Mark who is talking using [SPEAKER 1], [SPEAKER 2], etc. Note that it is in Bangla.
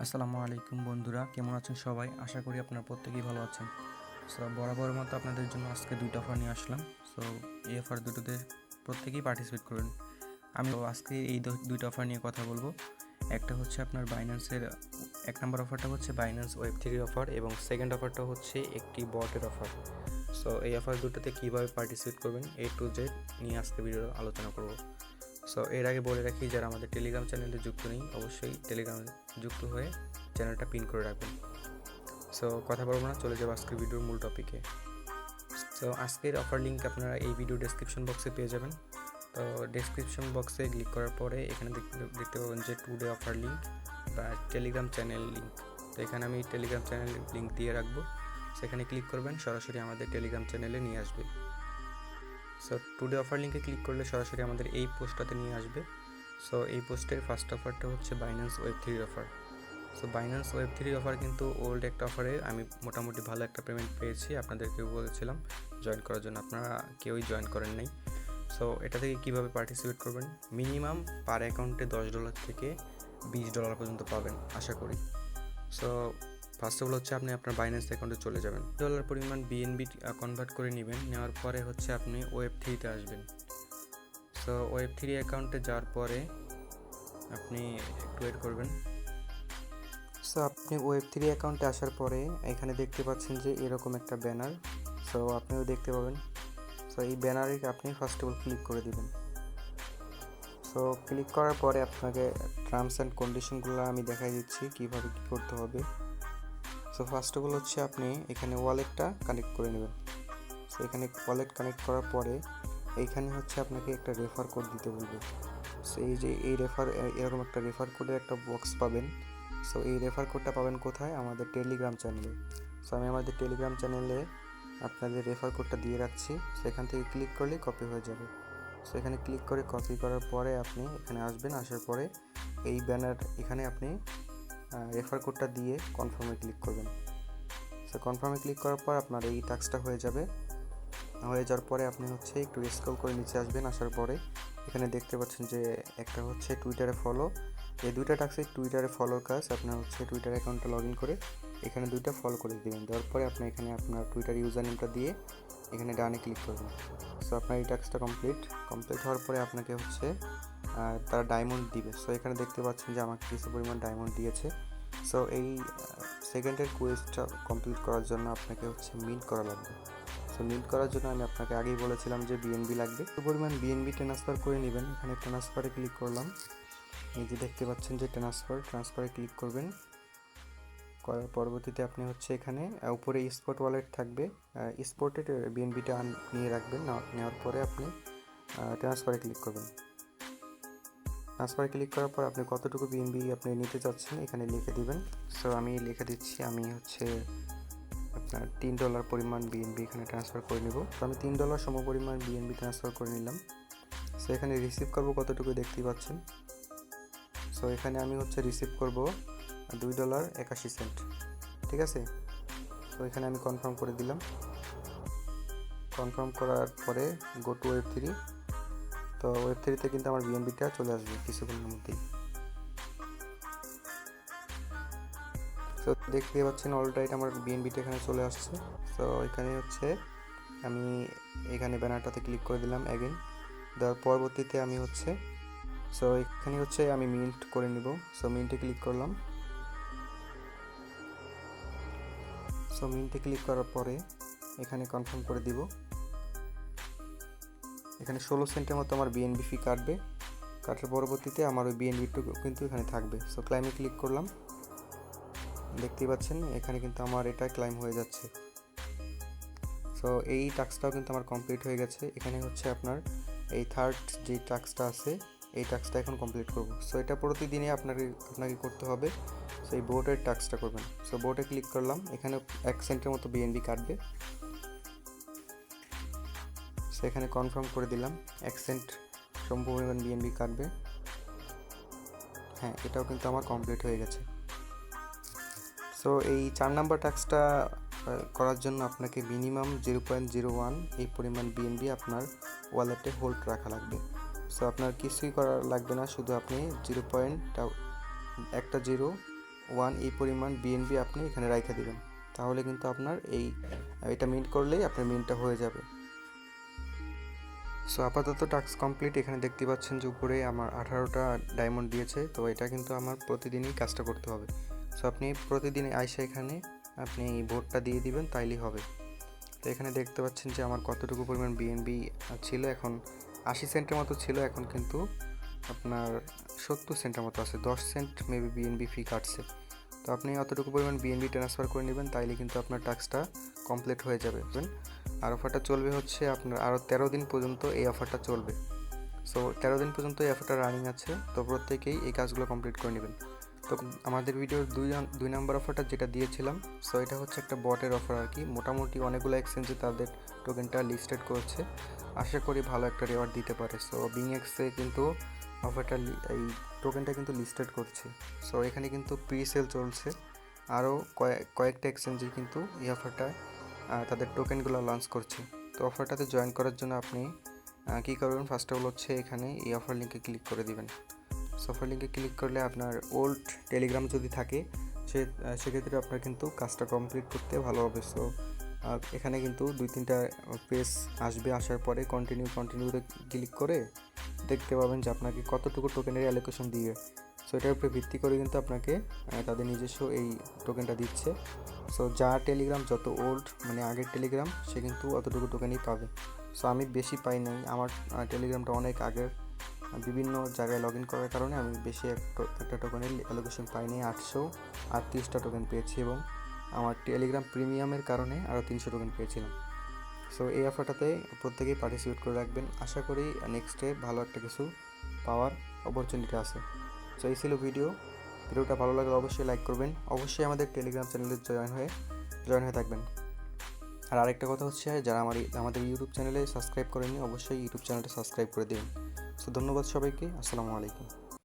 [SPEAKER 1] আসসালামু আলাইকুম বন্ধুরা, কেমন আছেন সবাই? আশা করি আপনারা প্রত্যেকেই ভালো আছেন। সো বরাবরের মতো আপনাদের জন্য আজকে দুইটা অফার নিয়ে আসলাম। সো এই অফার দুটোতে প্রত্যেকেই পার্টিসিপেট করবেন। আমি আজকে এই দুইটা অফার নিয়ে কথা বলবো। একটা হচ্ছে আপনার বাইন্যান্সের এক নম্বর অফারটা হচ্ছে বাইন্যান্স ওয়েব3 অফার, এবং সেকেন্ড অফারটা হচ্ছে একটি বটের অফার। সো এই অফার দুটোতে কীভাবে পার্টিসিপেট করবেন A to Z নিয়ে আজকে ভিডিও আলোচনা করব। সো এর আগে বলে রাখি, যারা আমাদের টেলিগ্রাম চ্যানেলে যুক্ত নেই অবশ্যই টেলিগ্রামে যুক্ত হয়ে চ্যানেলটা পিন করে রাখবেন। সো কথা বলবো না, চলে যাবো আজকের ভিডিওর মূল টপিকে। সো আজকের অফার লিঙ্ক আপনারা এই ভিডিও ডেসক্রিপশন বক্সে পেয়ে যাবেন। তো ডেসক্রিপশন বক্সে ক্লিক করার পরে এখানে দেখতে পাবেন যে টুডে অফার লিঙ্ক বা টেলিগ্রাম চ্যানেল লিঙ্ক। তো এখানে আমি টেলিগ্রাম চ্যানেল লিঙ্ক দিয়ে রাখবো। সেখানে ক্লিক করবেন, সরাসরি আমাদের টেলিগ্রাম চ্যানেলে নিয়ে আসবে। সো টুডে অফার লিঙ্কে ক্লিক করলে সরাসরি আমাদের এই পোস্টটাতে নিয়ে আসবে। সো এই পোস্টের ফার্স্ট অফারটা হচ্ছে Binance Web3 offer. So Binance Web3 offer কিন্তু ওল্ড একটা অফারে আমি মোটামুটি ভালো একটা পেমেন্ট পেয়েছি, আপনাদেরকেও বলেছিলাম জয়েন করার জন্য, আপনারা কেউই জয়েন করেন নাই। সো এটা থেকে কীভাবে পার্টিসিপেট করবেন, মিনিমাম পার অ্যাকাউন্টে $10 থেকে $20 পর্যন্ত পাবেন আশা করি। সো ফার্স্ট অফ অল হচ্ছে আপনি আপনার বাইন্যান্স অ্যাকাউন্টে চলে যাবেন, $10 পরিমাণ বিএনবি কনভার্ট করে নেবেন। নেওয়ার পরে হচ্ছে আপনি ওয়েব3তে আসবেন। সো ওয়েব3 অ্যাকাউন্টে যাওয়ার পরে আপনি একটু ওয়েট করবেন। সো আপনি ওয়েব3 অ্যাকাউন্টে আসার পরে এখানে দেখতে পাচ্ছেন যে এরকম একটা ব্যানার, সো আপনিও দেখতে পাবেন। সো এই ব্যানারে আপনি ফার্স্ট অফ অল ক্লিক করে দিবেন। সো ক্লিক করার পরে আপনাকে টার্মস অ্যান্ড কন্ডিশনগুলো আমি দেখাই দিচ্ছি কীভাবে কী করতে হবে। সো ফার্স্ট অফ অল হচ্ছে আপনি এখানে ওয়ালেটটা কানেক্ট করে নেবেন। সো এখানে ওয়ালেট কানেক্ট করার পরে এইখানে হচ্ছে আপনাকে একটা রেফার কোড দিতে বলবে। সো এই যে এরকম একটা রেফার কোডের একটা বক্স পাবেন। সো এই রেফার কোডটা পাবেন কোথায়? আমাদের টেলিগ্রাম চ্যানেলে। সো আমি আমাদের টেলিগ্রাম চ্যানেলে আপনাদের রেফার কোডটা দিয়ে রাখছি। সেখান থেকে ক্লিক করলেই কপি হয়ে যাবে। সো এখানে ক্লিক করে কপি করার পরে আপনি এখানে আসবেন। আসার পরে এই ব্যানার এখানে আপনি রেফার কোডটা দিয়ে কনফার্মে ক্লিক করবেন। সো কনফার্মে ক্লিক করার পর আপনার এই টাস্কটা হয়ে যাবে। হয়ে যাওয়ার পরে আপনি হচ্ছে একটু স্ক্রল করে নিচে আসবেন। আসার পরে এখানে দেখতে পাচ্ছেন যে একটা হচ্ছে টুইটারে ফলো, এই দুইটা টাস্কে টুইটারে ফলোর কাজ। আপনার হচ্ছে টুইটার অ্যাকাউন্টটা লগ ইন করে এখানে দুইটা ফলো করে দেবেন। দেওয়ার পরে আপনি এখানে আপনার টুইটার ইউজার নেমটা দিয়ে এখানে ডানে ক্লিক করবেন। সো আপনার এই টাস্কটা কমপ্লিট হওয়ার পরে আপনাকে হচ্ছে তারা ডায়মন্ড দিবে। সো এখানে দেখতে পাচ্ছেন যে আমাকে কিছু পরিমাণ ডায়মন্ড দিয়েছে। সো এই সেকেন্ডের কোয়েস্টটা কমপ্লিট করার জন্য আপনাকে হচ্ছে মিন্ট করা লাগবে। সো মিন্ট করার জন্য আমি আপনাকে আগেই বলেছিলাম যে বিএনবি লাগবে, কিছু পরিমাণ বিএনবি ট্রান্সফার করে নেবেন। এখানে ট্রান্সফারে ক্লিক করলাম। এই যে দেখতে পাচ্ছেন যে ট্রান্সফারে ক্লিক করবেন। করার পরবর্তীতে আপনি হচ্ছে এখানে উপরে স্পট ওয়ালেট থাকবে, স্পটের বিএনবিটা নিয়ে রাখবেন। নেওয়ার পরে আপনি ট্রান্সফারে ক্লিক করবেন। ট্রান্সফারে ক্লিক করার পর আপনি কতটুকু বিএনবি আপনি নিতে চাচ্ছেন এখানে লিখে দিবেন। সো আমি লিখে দিচ্ছি, আমি হচ্ছে আপনার $3 পরিমাণ বিএনবি এখানে ট্রান্সফার করে নেব। তো আমি $3 সম পরিমাণ বিএনবি ট্রান্সফার করে নিলাম। সো এখানে রিসিভ করব কতটুকু দেখতেই পাচ্ছেন। সো এখানে আমি হচ্ছে রিসিভ করব $2.81, ঠিক আছে। তো এখানে আমি কনফার্ম করে দিলাম। কনফার্ম করার পরে গো টু ওয়েব3। তো ওয়েব3তে কিন্তু আমার বিএনবিটা চলে আসবে কিছুক্ষণের মধ্যেই। তো দেখতে পাচ্ছেন অলরাইট আমার বিএনবিটা এখানে চলে আসছে। তো এখানে হচ্ছে আমি এখানে ব্যানারটাতে ক্লিক করে দিলাম অ্যাগেন। দেওয়ার পরবর্তীতে আমি হচ্ছে সো এখানে হচ্ছে আমি মিন্ট করে নিব। সো মিন্টে ক্লিক করলাম। সো মিন্টে ক্লিক করার পরে এখানে কনফার্ম করে দিব। এখানে 16 সেন্টের মতো আমার বিএনবি ফি কাটবে। কাটার পরবর্তীতে আমার ওই বিএনবিটুকু কিন্তু এখানে থাকবে। সো ক্লাইমে ক্লিক করলাম। দেখতেই পাচ্ছেন এখানে কিন্তু আমার এটা ক্লাইম হয়ে যাচ্ছে। সো এই টাস্কটাও কিন্তু আমার কমপ্লিট হয়ে গেছে। এখানে হচ্ছে আপনার এই থার্ড যে টাস্কটা আছে এই টাস্কটা এখন কমপ্লিট করব। সো এটা প্রতিদিনই আপনাকে করতে হবে। সো এই বোটের টাস্কটা করবেন। সো বোটে ক্লিক করলাম। এখানে 1 সেন্টের মতো বিএনবি কাটবে। সো এখানে কনফার্ম করে দিলাম। 1 সেন্ট সম্পূর্ণ বিএনবি কাটবে। হ্যাঁ, এটাও কিন্তু আমার কমপ্লিট হয়ে গেছে। সো এই 4 নাম্বার টাস্কটা করার জন্য আপনাকে মিনিমাম 0.01 এই পরিমাণ বিএনবি আপনার ওয়ালেটে হোল্ড রাখা লাগবে। সো আপনার কিছুই করা লাগবে না, শুধু আপনি 0.1 1 এই পরিমাণ বিএনবি আপনি এখানে রাইখা দিবেন, তাহলে কিন্তু আপনার এটা মিন্ট করলেই আপনার মিন্টটা হয়ে যাবে। সো আপাতত টাস্ক কমপ্লিট। এখানে দেখতে পাচ্ছেন যে উপরে আমার 18টা ডায়মন্ড দিয়েছে, তো এটা কিন্তু আমার প্রতিদিনই কাজটা করতে হবে। সো আপনি প্রতিদিন আইসা এখানে আপনি ভোটটা দিয়ে দিবেন, তাইলেই হবে। তো এখানে দেখতে পাচ্ছেন যে আমার কতটুকু পরিমাণ বিএনবি ছিল, এখন 80 সেন্টের মতো ছিল, এখন কিন্তু আপনার 70 সেন্টের মতো আছে, 10 সেন্ট মেবি বিএনবি ফি কাটছে। তো আপনি অতটুকু পরিমাণ বিএনবি ট্রান্সফার করে নেবেন, তাইলে কিন্তু আপনার টাস্কটা কমপ্লিট হয়ে যাবে। আর অফারটা চলবে হচ্ছে আপনার আরও 13 দিন পর্যন্ত এই অফারটা চলবে। সো 13 দিন পর্যন্ত এই অফারটা রানিং আছে, তো প্রত্যেকেই এই কাজগুলো কমপ্লিট করে নেবেন। তো আমাদের ভিডিওর 2 নম্বর অফারটা যেটা দিয়েছিলাম, সো এটা হচ্ছে একটা বটের অফার আর কি। মোটামুটি অনেকগুলো এক্সচেঞ্জে তাদের টোকেনটা লিস্টেড করেছে, আশা করি ভালো একটা রিওয়ার্ড দিতে পারে। সো বিংএক্সে কিন্তু অফারটা এই টোকেনটা কিন্তু লিস্টেড করছে। সো এখানে কিন্তু প্রি সেল চলছে, আরও কয়েকটা এক্সচেঞ্জে কিন্তু এই অফারটা তাদের টোকেনগুলো লঞ্চ করছে। তো অফারটাতে জয়েন করার জন্য আপনি কী করবেন, ফার্স্ট অফ অল হচ্ছে এখানে এই অফার লিঙ্কে ক্লিক করে দিবেন। অফার লিঙ্কে ক্লিক করলে আপনার ওল্ড টেলিগ্রাম যদি থাকে সেক্ষেত্রে আপনার কিন্তু কাজটা কমপ্লিট করতে ভালো হবে। সো এখানে কিন্তু 2-3টা পেজ আসবে, আসার পরে কন্টিনিউতে ক্লিক করে দেখতে পাবেন যে আপনাকে কতটুকু টোকেনের অ্যালোকেশন দিবে। সো এটার উপরে ভিত্তি করে কিন্তু আপনাকে তাদের নিজস্ব এই টোকেনটা দিচ্ছে। সো যা টেলিগ্রাম যত ওল্ড মানে আগের টেলিগ্রাম, সে কিন্তু অতটুকু টোকেনই পাবে। সো আমি বেশি পাই নাই, আমার টেলিগ্রামটা অনেক আগের, বিভিন্ন জায়গায় লগ ইন করার কারণে আমি বেশি একটা টোকেনের অ্যালোকেশন পাইনি। 838টা টোকেন পেয়েছি এবং আমার টেলিগ্রাম প্রিমিয়ামের কারণে আরও 300 টোকেন পেয়েছিলাম। সো এই অফারটাতে প্রত্যেকেই পার্টিসিপেট করে রাখবেন, আশা করি নেক্সটে ভালো একটা কিছু পাওয়ার অপরচুনিটি আছে। সো এই ছিল ভিডিওটা ভালো লাগলে অবশ্যই লাইক করবেন, অবশ্যই আমাদের টেলিগ্রাম চ্যানেলে জয়েন হয়ে থাকবেন। আর আরেকটা কথা হচ্ছে, যারা আমাদের ইউটিউব চ্যানেলে সাবস্ক্রাইব করেননি, অবশ্যই ইউটিউব চ্যানেলটা সাবস্ক্রাইব করে দিন। সো ধন্যবাদ সবাইকে, আসসালামু আলাইকুম।